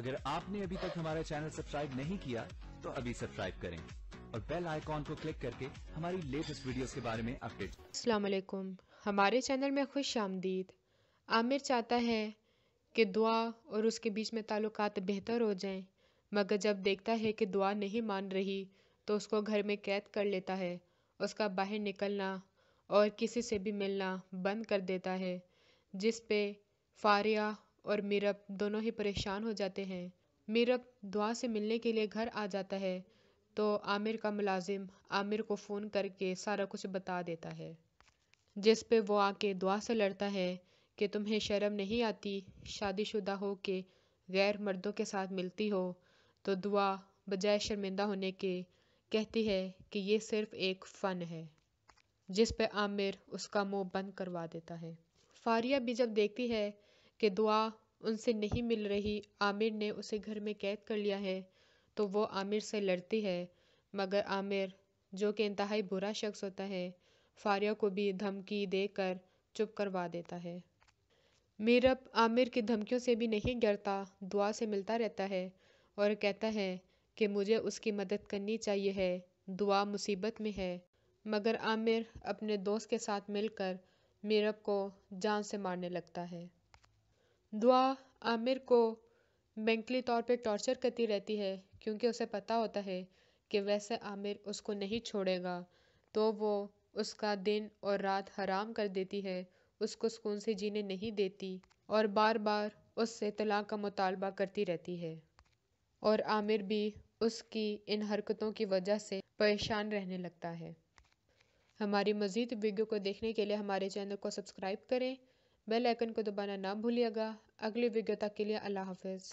अगर आपने अभी तक हमारा चैनल सब्सक्राइब नहीं किया तो अभी सब्सक्राइब करें और बेल आइकॉन को क्लिक करके हमारी लेटेस्ट वीडियोस के बारे में अपडेट। अस्सलाम वालेकुम, हमारे चैनल में खुश आमदीद। आमिर चाहता है कि दुआ और उसके बीच में ताल्लुकात बेहतर हो जाएं, मगर जब देखता है कि दुआ नहीं मान रही तो उसको घर में कैद कर लेता है। उसका बाहर निकलना और किसी से भी मिलना बंद कर देता है, जिस पे फारिया और मीरब दोनों ही परेशान हो जाते हैं। मीरब दुआ से मिलने के लिए घर आ जाता है तो आमिर का मुलाजिम आमिर को फ़ोन करके सारा कुछ बता देता है, जिस पे वो आके दुआ से लड़ता है कि तुम्हें शर्म नहीं आती, शादीशुदा हो के गैर मर्दों के साथ मिलती हो। तो दुआ बजाय शर्मिंदा होने के कहती है कि ये सिर्फ एक फ़न है, जिस पे आमिर उसका मुंह बंद करवा देता है। फारिया भी जब देखती है कि दुआ उनसे नहीं मिल रही, आमिर ने उसे घर में कैद कर लिया है, तो वो आमिर से लड़ती है, मगर आमिर जो कि इंतहाई बुरा शख्स होता है, फारिया को भी धमकी देकर चुप करवा देता है। मीरब आमिर की धमकियों से भी नहीं डरता, दुआ से मिलता रहता है और कहता है कि मुझे उसकी मदद करनी चाहिए है, दुआ मुसीबत में है। मगर आमिर अपने दोस्त के साथ मिलकर मीरब को जान से मारने लगता है। दुआ आमिर को मेंटली तौर पे टॉर्चर करती रहती है, क्योंकि उसे पता होता है कि वैसे आमिर उसको नहीं छोड़ेगा, तो वो उसका दिन और रात हराम कर देती है, उसको सुकून से जीने नहीं देती और बार बार उससे तलाक का मुतालबा करती रहती है। और आमिर भी उसकी इन हरकतों की वजह से परेशान रहने लगता है। हमारी मज़ीद वीडियो को देखने के लिए हमारे चैनल को सब्सक्राइब करें, बेल आइकन को दबाना ना भूलिएगा। अगली वीडियो तक के लिए अल्लाह हाफ़िज़।